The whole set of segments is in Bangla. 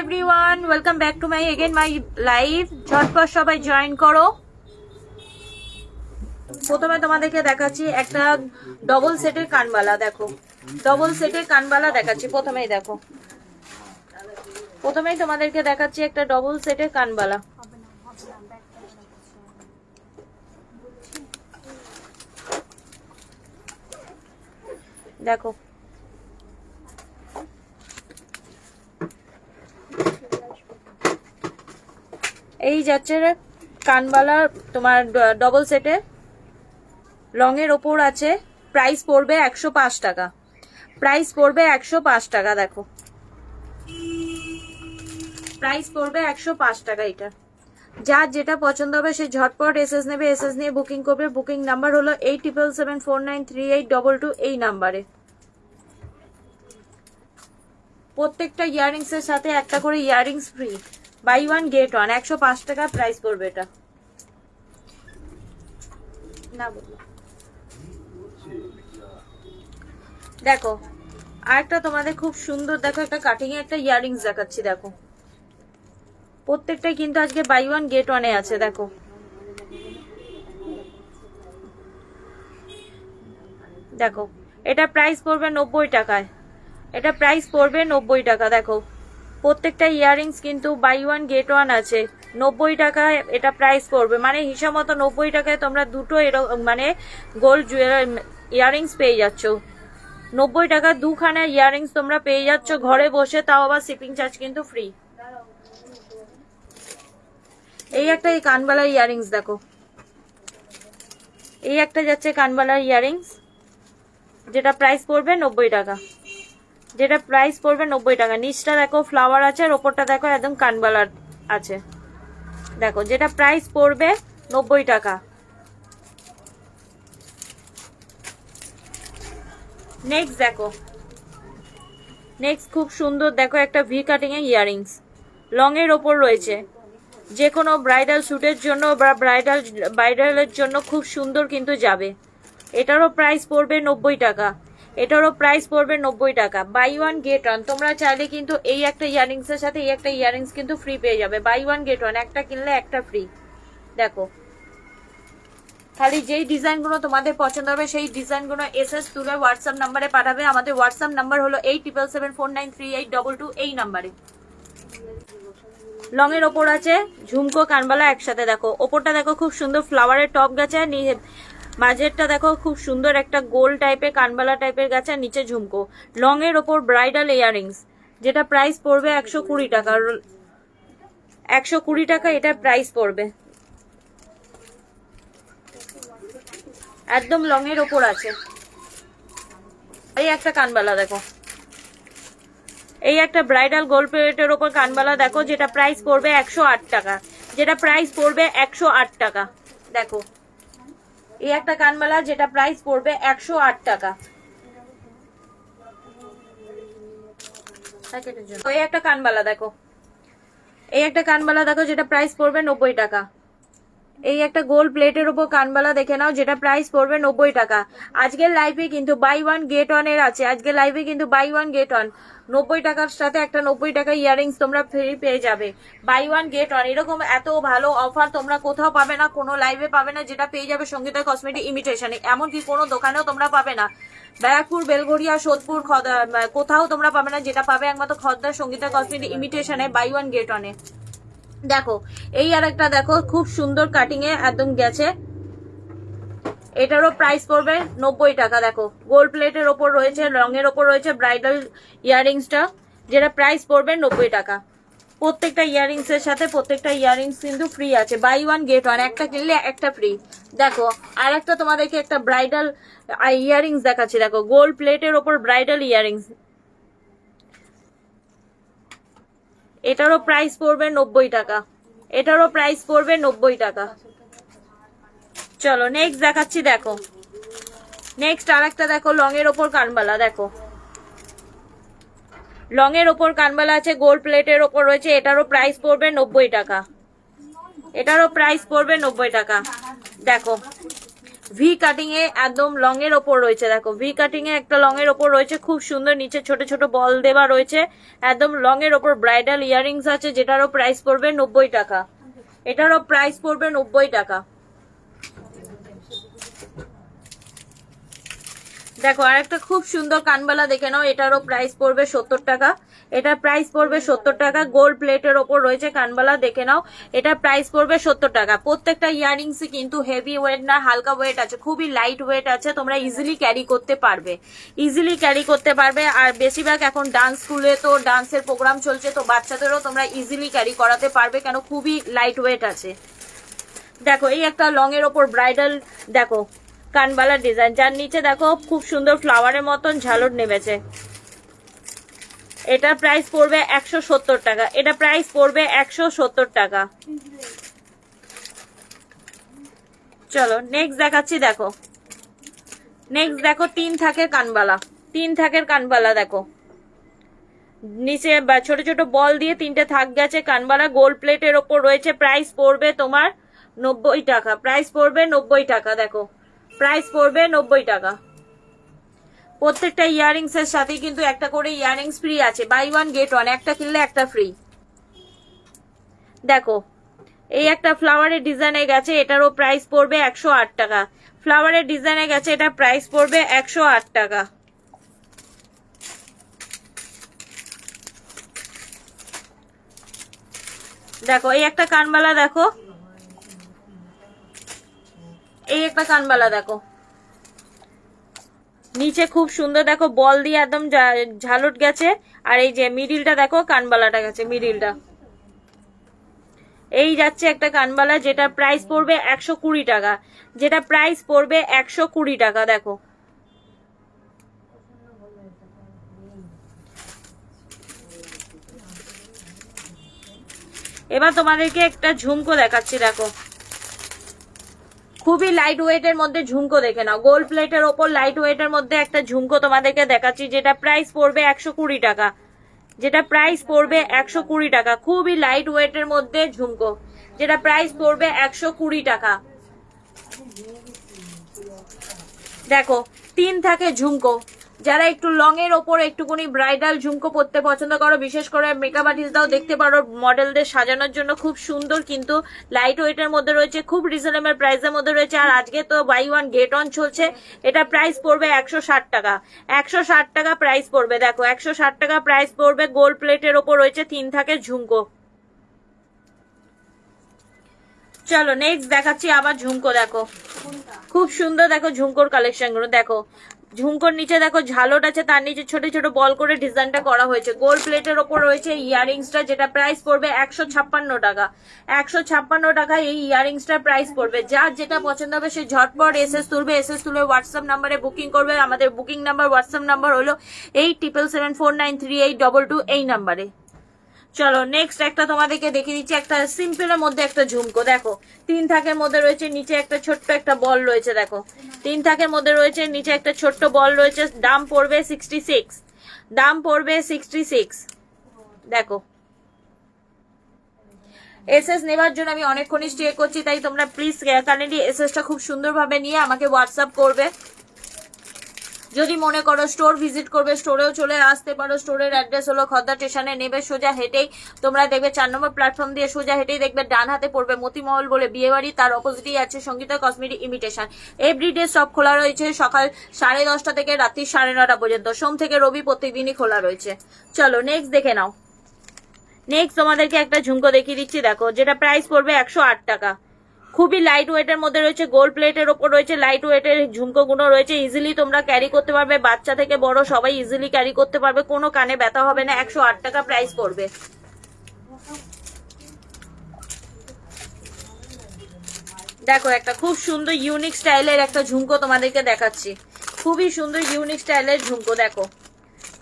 Everyone, welcome back to my live. ঝটপট সবাই জয়েন করো। প্রথমে তোমাদেরকে দেখাচ্ছি একটা ডবল সেটের কানবালা। দেখো, ডবল সেটের কানবালা দেখাচ্ছি। প্রথমেই তোমাদেরকে দেখাচ্ছি একটা ডবল সেটের কানবালা। দেখো, এই যাচ্ছে কানবালা তোমার ডবল সেটে, লং এর ওপর আছে। প্রাইস পড়বে 105 টাকা। প্রাইস পড়বে 105 টাকা। দেখো, প্রাইস পড়বে 105 টাকা। এটা যার যেটা পছন্দ হবে সে ঝটপট এসএস নেবে, এসএস নিয়ে বুকিং করবে। বুকিং নাম্বার হলো 8777493822। এই নাম্বারে প্রত্যেকটা ইয়ারিংস এর সাথে একটা করে earrings free. Buy one get one. 105 টাকা প্রাইস পড়বে এটা। না বলবো। দেখো, আর একটা তোমাদের খুব সুন্দর, দেখো একটা কাটিং এ একটা ইয়ারিংস দেখাচ্ছি। দেখো, প্রত্যেকটাই কিন্তু আজকে বাই ওয়ান গেট ওয়ানে আছে। দেখো, দেখো এটা প্রাইস পড়বে 90 টাকায়। এটা প্রাইস পড়বে 90 টাকা। দেখো, প্রত্যেকটা ইয়ারিংস কিন্তু বাই ওয়ান গেট ওয়ান আছে। 90 টাকায় এটা প্রাইস পড়বে, মানে হিসাব মতো 90 টাকায় তোমরা দুটো এরকম মানে গোল্ড ইয়ারিংস পেয়ে যাচ্ছ। 90 টাকা দুখানা ইয়ারিংস তোমরা পেয়ে যাচ্ছ ঘরে বসে, তাও আবার শিপিং চার্জ কিন্তু ফ্রি। এই একটা এই কানবালার ইয়ারিংস। দেখো, এই একটা যাচ্ছে কানবালার ইয়ারিংস, যেটা প্রাইস পড়বে 90 টাকা। যেটা প্রাইস পড়বে 90 টাকা। নিচটা দেখো ফ্লাওয়ার আছে, আর ওপরটা দেখো একদম কানবালার আছে। দেখো, যেটা প্রাইস পড়বে 90 টাকা। নেক্সট দেখো, নেক্সট খুব সুন্দর দেখো একটা ভি কাটিং এর ইয়ারিংস, লং এর ওপর রয়েছে। যে কোনো ব্রাইডাল শুটের জন্য বা ব্রাইডালের জন্য খুব সুন্দর কিন্তু যাবে। এটারও প্রাইস পড়বে 90 টাকা। এটারও প্রাইস পড়বে 90 টাকা। Buy one get one. তোমরা চাইলে কিন্তু এই একটা ইয়ারিংস এর সাথে এই একটা ইয়ারিংস কিন্তু ফ্রি পেয়ে যাবে। বাই ওয়ান গেট ওয়ান, একটা কিনলে একটা ফ্রি। দেখো, খালি যেই ডিজাইনগুলো তোমাদের পছন্দ হবে সেই ডিজাইনগুলো এসএস তুলে হোয়াটসঅ্যাপ নাম্বারে পাঠাবে। আমাদের হোয়াটসঅ্যাপ নাম্বার হলো 8777493822। এই নাম্বারে লং এর ওপর আছে ঝুমকো কানবালা একসাথে। দেখো, ওপরটা দেখো খুব সুন্দর ফ্লাওয়ারের টপ গেছে, মাঝেরটা দেখো খুব সুন্দর একটা গোল টাইপের কানবালা টাইপের গেছে, আর নিচে ঝুমকো। লং এর ওপর ব্রাইডাল ইয়ারিংস, যেটা প্রাইস পড়বে 120 টাকা। 120 টাকা এটা প্রাইস পড়বে। একদম লং এর ওপর আছে। এই একটা কানবালা দেখো, এই একটা ব্রাইডাল গোল্ড প্লেটের ওপর কানবালা দেখো, যেটা প্রাইস পড়বে 108 টাকা। যেটা প্রাইস পড়বে 108 টাকা। দেখো, এই একটা কানবালা, যেটা প্রাইস পড়বে 108 টাকা। এই একটা কানবালা দেখো, এই একটা কানবালা দেখো, যেটা প্রাইস পড়বে 90 টাকা। এই একটা গোল্ড প্লেটের উপর কানবালা দেখে নাও, যেটা প্রাইস পড়বে 90 টাকা। আজকের লাইভে কিন্তু বাই ওয়ান গেট ওয়ান এর আছে। আজকের লাইভে কিন্তু বাই ওয়ান গেট ওয়ান। 90 টাকার সাথে একটা 90 টাকা ইয়ারিংস তোমরা ফ্রি পেয়ে যাবে। Buy one get one. এরকম এত ভালো অফার তোমরা কোথাও পাবে না, কোনো লাইভে পাবে না, যেটা পেয়ে যাবে সঙ্গীতা কসমেটিক ইমিটেশনে। এমনকি কোনো দোকানেও তোমরা পাবে না। ব্যারাকপুর, বেলঘড়িয়া, সোদপুর, কোথাও তোমরা পাবে না। যেটা পাবে একমাত্র খদ্দার সঙ্গীতা কসমেটিক ইমিটেশনে বাই ওয়ান গেট ওয়ানে। দেখো, এই আর একটা দেখো খুব সুন্দর কাটিং এ একদম গেছে। এটারও প্রাইস পড়বে 90 টাকা। দেখো, গোল্ড প্লেটের ওপর রয়েছে, রং এর ওপর রয়েছে ব্রাইডাল ইয়ারিংসটা, যেটা প্রাইস পড়বে 90 টাকা। প্রত্যেকটা ইয়ারিংস এর সাথে প্রত্যেকটা ইয়ারিংস কিন্তু ফ্রি আছে। বাই ওয়ান গেট ওয়ান, একটা কিনলে একটা ফ্রি। দেখো, আর একটা তোমাদেরকে একটা ব্রাইডাল ইয়ারিংস দেখাচ্ছি। দেখো, গোল্ড প্লেটের ওপর ব্রাইডাল ইয়ারিংস, এটারও প্রাইস পড়বে 90 টাকা। এটারও প্রাইস পড়বে 90 টাকা। চলো নেক্সট দেখাচ্ছি। দেখো, নেক্সট আর একটা দেখো লং এর ওপর কানবালা। দেখো, লং এর ওপর কানবালা আছে, গোল্ড প্লেটের ওপর রয়েছে। এটারও প্রাইস পড়বে 90 টাকা। এটারও প্রাইস পড়বে 90 টাকা। দেখো, ভি কাটিং এ একদম লং এর ওপর রয়েছে, দেখো ভি কাটিং এ একটা লং এর ওপর রয়েছে, খুব সুন্দর নিচে ছোট ছোট বল দেওয়া রয়েছে, একদম লং এর ওপর ব্রাইডাল ইয়ারিংস আছে, যেটারও প্রাইস পড়বে 90 টাকা। এটারও প্রাইস পড়বে 90 টাকা। দেখো আরেকটা খুব সুন্দর কানবালা দেখে নাও, এটারও প্রাইস পড়বে 70 টাকা। এটা প্রাইস পড়বে 70 টাকা, গোল্ড প্লেটের ওপর রয়েছে কানবালা, দেখে নাও এটা প্রাইস পড়বে 70 টাকা। প্রত্যেকটা ইয়ারিংস কিন্তু হেভি ওয়েট না, হালকা ওয়েট আছে, খুবই লাইট ওয়েট আছে, তোমরা ইজিলি ক্যারি করতে পারবে, ইজিলি ক্যারি করতে পারবে। আর বেশিরভাগ এখন ডান্স স্কুলে তো ডান্সের প্রোগ্রাম চলছে, তো বাচ্চাদেরও তোমরা ইজিলি ক্যারি করাতে পারবে, কেন খুবই লাইট ওয়েট আছে। দেখো এই একটা লং এর ওপর ব্রাইডাল দেখো কানবালা ডিজাইন, যার নিচে দেখো খুব সুন্দর ফ্লাওয়ারের মতন ঝালর নেমেছে। এটা প্রাইস পড়বে 170 টাকা। এটা প্রাইস পড়বে 170 টাকা। চলো নেক্সট দেখাচ্ছি। দেখো নেক্সট দেখো 3 থাকের কানবালা, 3 থাকের কানবালা দেখো, নিচে ছোট ছোট বল দিয়ে 3টে থাক গেছে কানবালা, গোল্ড প্লেটের ওপর রয়েছে, প্রাইস পড়বে তোমার 90 টাকা। প্রাইস পড়বে 90 টাকা। দেখো প্রাইস পড়বে 90 টাকা। প্রত্যেকটা ইয়ারিংস এর সাথে কিন্তু একটা করে ইয়ারিংস ফ্রি আছে, বাই ওয়ান গেট ওয়ান, একটা কিনলে একটা ফ্রি। দেখো এই একটা ফ্লাওয়ারের ডিজাইনে গেছে, এটারও প্রাইস পড়বে 108 টাকা। ফ্লাওয়ারের ডিজাইনে গেছে, এটা প্রাইস পড়বে 108 টাকা। দেখো এই একটা কানবালা দেখো, এই একটা কানবালা দেখো, নিচে খুব সুন্দর দেখো বল দিয়ে একদম ঝালট গেছে, আর এই যে মিডিলটা দেখো কানবালাটা গেছে মিডিলটা। এই যাচ্ছে একটা কানবালা, যেটা প্রাইস পড়বে 120 টাকা, যেটা প্রাইস পড়বে 120 টাকা। দেখো এবার তোমাদেরকে একটা ঝুমকো দেখাচ্ছি। দেখো খুবই লাইট ওয়েটের মধ্যে ঝুমকো দেখে নাও, গোল্ড প্লেটের ওপর লাইট ওয়েটের মধ্যে একটা ঝুমকো তোমাদেরকে দেখাচ্ছি, যেটা প্রাইস পড়বে 120 টাকা, যেটা প্রাইস পড়বে 120 টাকা। খুবই লাইট ওয়েটের মধ্যে ঝুমকো, যেটা প্রাইস পড়বে 120 টাকা। দেখো 3 থাকে ঝুমকো, যারা একটু লং এর ওপর একটুখানি ব্রাইডাল ঝুমকো পরতে পছন্দ করো, বিশেষ করে মেকআপ আর্টিস্টরাও দেখতে পারো মডেলদের সাজানোর জন্য, খুব সুন্দর কিন্তু লাইট ওয়েটের মধ্যে রয়েছে, খুব রিজনেবল প্রাইসের মধ্যে রয়েছে। আর আজকে তো বাই ওয়ান গেট ওয়ান চলছে, এটা প্রাইস পড়বে 160 টাকা। 160 টাকা প্রাইস পড়বে। দেখো 160 টাকা প্রাইস পড়বে, গোল্ড প্লেটের ওপর রয়েছে 3 থাকে ঝুমকো। চলো নেক্সট দেখাচ্ছি আবার ঝুমকো। দেখো খুব সুন্দর দেখো ঝুমকোর কালেকশন গুলো। দেখো ঝুমকোর নিচে দেখো ঝালট আছে, তার নিচে ছোট ছোট বল করে ডিজাইনটা করা হয়েছে, গোল্ড প্লেটের ওপর রয়েছে ইয়ারিংসটা, যেটা প্রাইস পড়বে 156 টাকা। 156 টাকা এই ইয়ারিংসটার প্রাইস পড়বে। যার যেটা পছন্দ হবে সে ঝটপট এসএস তুলবে, এসএস তুলে হোয়াটসঅ্যাপ নাম্বারে বুকিং করবে। আমাদের বুকিং নাম্বার হোয়াটসঅ্যাপ নাম্বার হলো 8777493822 এই নাম্বারে। চলো নেক্সট একটা তোমাদেরকে দেখিয়ে দিচ্ছি, একটা সিম্পলের মধ্যে একটা ঝুমকো। দেখো 3 থাকের মধ্যে রয়েছে, নিচে একটা ছোট্ট একটা বল রয়েছে। দেখো 3 থাকের মধ্যে রয়েছে, নিচে একটা ছোট্ট বল রয়েছে, দাম পড়বে 66, দাম পড়বে 66। দেখো এসএস নেবার জন্য আমি অনেকক্ষণই স্টে করছি, তাই তোমরা প্লিজ কাইন্ডলি এসএসটা খুব সুন্দরভাবে নিয়ে আমাকে হোয়াটসঅ্যাপ করবে। যদি মনে করো স্টোর ভিজিট করবে, স্টোরেও চলে আসতে পারো। স্টোরের অ্যাড্রেস হলো খদ্দা স্টেশনে নেবে, সোজা হেঁটেই তোমরা দেখবে 4 নম্বর প্ল্যাটফর্ম দিয়ে সোজা হেঁটেই দেখবে ডান হাতে পড়বে মতিমহল বলে বিয়ে বাড়ি, তার অপোজিটেই আছে সঙ্গীতা কসমেটিক ইমিটেশন। এভরিডে সব খোলা রয়েছে সকাল 10:30 থেকে রাত্রি 9:30 পর্যন্ত, সোম থেকে রবি প্রত্যেকদিনই খোলা রয়েছে। চলো নেক্সট দেখে নাও। নেক্সট তোমাদেরকে একটা ঝুমকো দেখিয়ে দিচ্ছি। দেখো যেটা প্রাইস পড়বে 108 টাকা। খুবই লাইট ওয়েটের মধ্যে রয়েছে, গোল্ড প্লেটের ওপর রয়েছে, লাইট ওয়েটের ঝুমকো গুলো রয়েছে, ইজিলি তোমরা ক্যারি করতে পারবে, বাচ্চা থেকে বড় সবাই ইজিলি ক্যারি করতে পারবে, কোনো কানে ব্যথা হবে না। 108 টাকা প্রাইস পড়বে। দেখো একটা খুব সুন্দর ইউনিক স্টাইলের একটা ঝুমকো তোমাদেরকে দেখাচ্ছি, খুবই সুন্দর ইউনিক স্টাইলের ঝুমকো। দেখো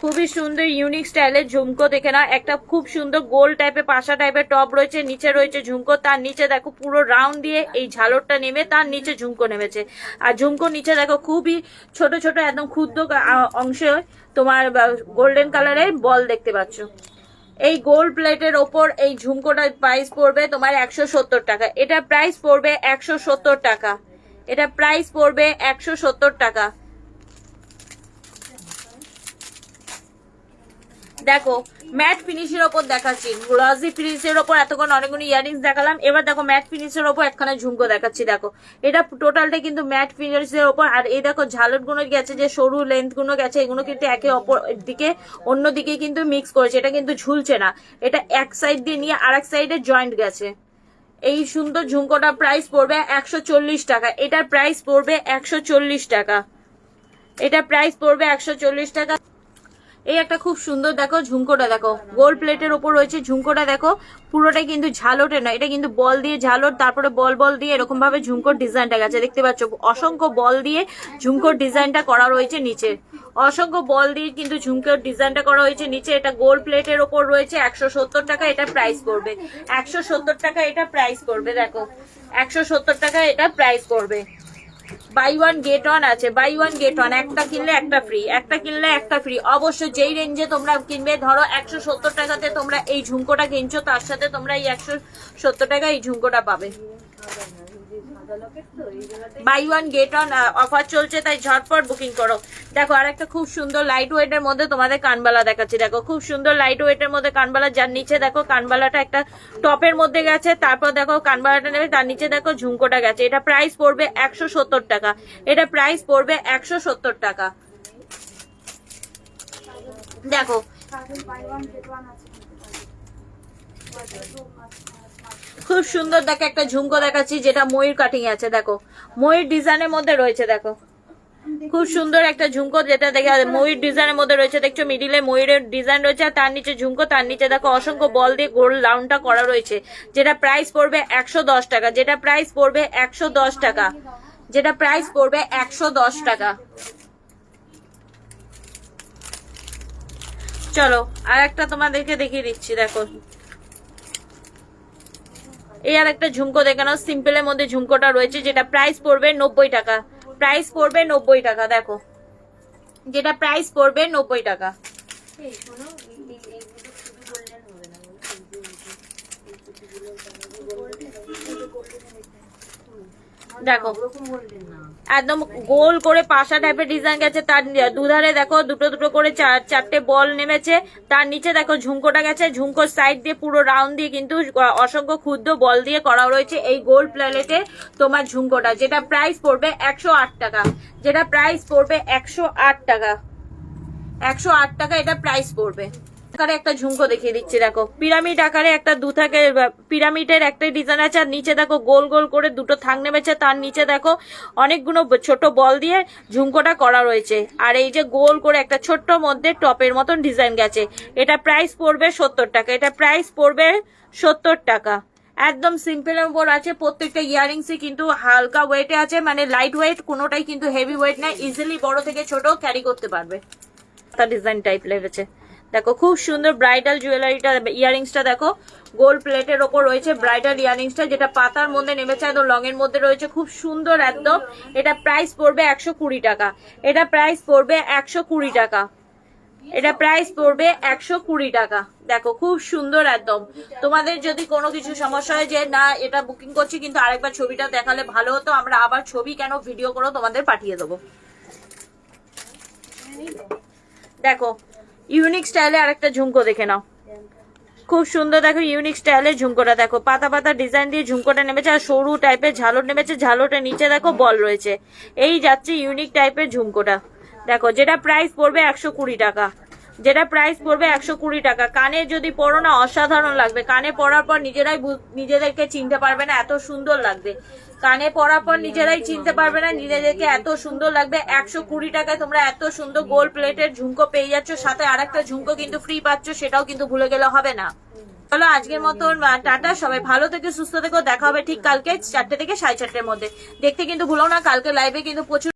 খুবই সুন্দর ইউনিক স্টাইলের ঝুমকো দেখে না, একটা খুব সুন্দর গোল টাইপের পাশা টাইপের টপ রয়েছে, নিচে রয়েছে ঝুমকো, তার নিচে দেখো পুরো রাউন্ড দিয়ে এই ঝালরটা নেমে তার নিচে ঝুমকো নেমেছে। আর ঝুমকো নিচে দেখো খুবই ছোট ছোট একদম ক্ষুদ্র অংশে তোমার গোল্ডেন কালারের বল দেখতে পাচ্ছ। এই গোল্ড প্লেটের ওপর এই ঝুমকোটার প্রাইস পড়বে তোমার 170 টাকা। এটা প্রাইস পড়বে 170 টাকা। এটা প্রাইস পড়বে 170 টাকা। দেখো ম্যাট ফিনিশের ওপর দেখাচ্ছি, গ্লসি ফিনিশের ওপর এতক্ষণ অনেকগুলো ইয়ারিংস দেখালাম, এবার দেখো ম্যাট ফিনিশের ওপর একখানে ঝুমকো দেখাচ্ছি। দেখো এটা টোটালটা কিন্তু ম্যাট ফিনিশের ওপর। আর এই দেখো ঝালট গুলো গেছে, যে সরু লেন্থ গুলো গেছে, এগুলো কিন্তু একে অপর দিকে অন্য দিকে কিন্তু মিক্স করেছে, এটা কিন্তু ঝুলছে না, এটা এক সাইড দিয়ে নিয়ে আর এক সাইডে জয়েন্ট গেছে। এই সুন্দর ঝুমকোটা প্রাইস পড়বে 140 টাকা। এটার প্রাইস পড়বে 140 টাকা। এটা প্রাইস পড়বে 140 টাকা। এই একটা খুব সুন্দর দেখো ঝুমকোটা, দেখো গোল্ড প্লেটের ওপর রয়েছে ঝুমকোটা। দেখো পুরোটাই কিন্তু ঝালটে না, এটা কিন্তু বল দিয়ে ঝালট, তারপরে বল বল দিয়ে এরকম ভাবে ঝুমকোর ডিজাইনটা গেছে, দেখতে পাচ্ছ অসংখ্য বল দিয়ে ঝুমকোর ডিজাইনটা করা রয়েছে নিচে, অসংখ্য বল দিয়ে কিন্তু ঝুমকোর ডিজাইনটা করা হয়েছে নিচে। এটা গোল্ড প্লেটের ওপর রয়েছে 170 টাকা। এটা প্রাইস পড়বে 170 টাকা। এটা প্রাইস পড়বে দেখো 170 টাকা। এটা প্রাইস পড়বে। বাই ওয়ান গেট ওয়ান আছে, বাই ওয়ান গেট ওয়ান, একটা কিনলে একটা ফ্রি, একটা কিনলে একটা ফ্রি। অবশ্যই যেই রেঞ্জে তোমরা কিনবে, ধরো 170 টাকাতে তোমরা এই ঝুমকোটা কিনছো, তার সাথে তোমরা এই 170 টাকা এই ঝুমকোটা পাবে। Buy one get one offer চলছে, তাই ঝটপট বুকিং করো। দেখো আর একটা খুব সুন্দর লাইট ওয়েট এর মধ্যে তোমাদের কানবালা দেখাচ্ছি। দেখো খুব সুন্দর লাইট ওয়েট এর মধ্যে কানবালা, যার নিচে দেখো কানবালাটা একটা টপের মধ্যে গেছে, তারপর দেখো কানবালাটা নেবে, তার নিচে দেখো ঝুমকোটা গেছে। এটা প্রাইস পড়বে 170 টাকা। এটা প্রাইস পড়বে 170 টাকা। দেখো খুব সুন্দর দেখো একটা ঝুমকো দেখাচ্ছি, যেটা ময়ূর কাটিং আছে। দেখো ময়ূর ডিজাইনের মধ্যে রয়েছে, দেখো খুব সুন্দর একটা ঝুমকো, যেটা দেখে ময়ূর ডিজাইনের মধ্যে রয়েছে। দেখছো মিডিলে ময়ূরের ডিজাইন রয়েছে, আর তার নিচে ঝুমকো, তার নিচে দেখো অসংখ্য বল দিয়ে গোল রাউন্ডটা করা রয়েছে, যেটা প্রাইস পড়বে 110 টাকা। যেটা প্রাইস পড়বে 110 টাকা। যেটা প্রাইস পড়বে 110 টাকা। চলো আর একটা তোমাদেরকে দেখিয়ে দিচ্ছি। দেখো এই আর একটা ঝুমকো দেখে নাও, সিম্পলের মধ্যে ঝুমকোটা রয়েছে, যেটা প্রাইস পড়বে 90 টাকা। প্রাইস পড়বে 90 টাকা। দেখো যেটা প্রাইস পড়বে 90 টাকা। দেখো একদম গোল করে পাশা টাইপের ডিজাইন গেছে, তার দুধারে দেখো দুটো দুটো করে চারটে বল নেমেছে, তার নিচে দেখো ঝুমকোটা গেছে, ঝুমকোর সাইড দিয়ে পুরো রাউন্ড দিয়ে কিন্তু অসংখ্য ক্ষুদ্র বল দিয়ে করা রয়েছে এই গোল্ড প্লেটে তোমার ঝুমকোটা, যেটা প্রাইস পড়বে 108 টাকা। যেটা প্রাইস পড়বে 108 টাকা। 108 টাকা এটা প্রাইস পড়বে। আকারে একটা ঝুমকো দেখিয়ে দিচ্ছি। দেখো পিরামিড আকারে একটা দুথাকে পিরামিডের একটা ডিজাইন আছে, আর নিচে দেখো গোল গোল করে দুটো থাক নেমেছে, তার নিচে দেখো অনেকগুলো ছোট বল দিয়ে ঝুমকোটা করা রয়েছে, আর এই যে গোল করে একটা ছোট্ট মধ্যে টপের মতন ডিজাইন গেছে। এটা প্রাইস পড়বে 70 টাকা। এটা প্রাইস পড়বে 70 টাকা। একদম সিম্পলের উপর আছে, প্রত্যেকটা ইয়ারিংসই কিন্তু হালকা ওয়েটে আছে, মানে লাইট ওয়েট, কোনোটাই কিন্তু হেভি ওয়েট না, ইজিলি বড় থেকে ছোট ক্যারি করতে পারবে। ডিজাইন টাইপ লেগেছে। দেখো খুব সুন্দর ব্রাইডাল জুয়েলারিটা, ইয়ারিংসটা দেখো গোল্ড প্লেটের ওপর রয়েছে ব্রাইডাল ইয়ারিংসটা, যেটা পাতার মধ্যে নেমেছে, একদম লং এর মধ্যে রয়েছে, খুব সুন্দর একদম। এটা প্রাইস পড়বে 120 টাকা। এটা প্রাইস পড়বে 120 টাকা। এটা প্রাইস পড়বে 120 টাকা। দেখো খুব সুন্দর একদম। তোমাদের যদি কোনো কিছু সমস্যা হয় যে না এটা বুকিং করছি, কিন্তু আরেকবার ছবিটা দেখালে ভালো হতো, আমরা আবার ছবি কেন ভিডিও করে তোমাদের পাঠিয়ে দেবো। দেখো ইউনিক স্টাইলে আরেকটা ঝুমকো দেখে নাও, খুব সুন্দর। দেখো ইউনিক স্টাইলের ঝুমকোটা, দেখো পাতা পাতা ডিজাইন দিয়ে ঝুমকোটা নেমেছে, আর সরু টাইপের ঝালট নেমেছে, ঝালটের নিচে দেখো বল রয়েছে। এই যাচ্ছে ইউনিক টাইপের ঝুমকোটা। দেখো যেটা প্রাইস পড়বে 120 টাকা। যেটা প্রাইস পড়বে 120 টাকা। কানে যদি পরো না অসাধারণ লাগবে, কানে পরার পর নিজেরাই নিজেদেরকে চিনতে পারবে না, এত সুন্দর লাগবে। কানে পরার পর নিজেরাই চিনতে পারবে না নিজেদেরকে, এত সুন্দর লাগবে। 120 টাকায় তোমরা এত সুন্দর গোল্ড প্লেটের ঝুমকো পেয়ে যাচ্ছ, সাথে আরেকটা ঝুমকো কিন্তু ফ্রি পাচ্ছ, সেটাও কিন্তু ভুলে গেলে হবে না। চলো আজকের মতন টাটা, সবাই ভালো থেকে সুস্থ থেকো। দেখা হবে ঠিক কালকে 4টে থেকে 4:30 মধ্যে। দেখতে কিন্তু ভুলো না, কালকে লাইভে কিন্তু প্রচুর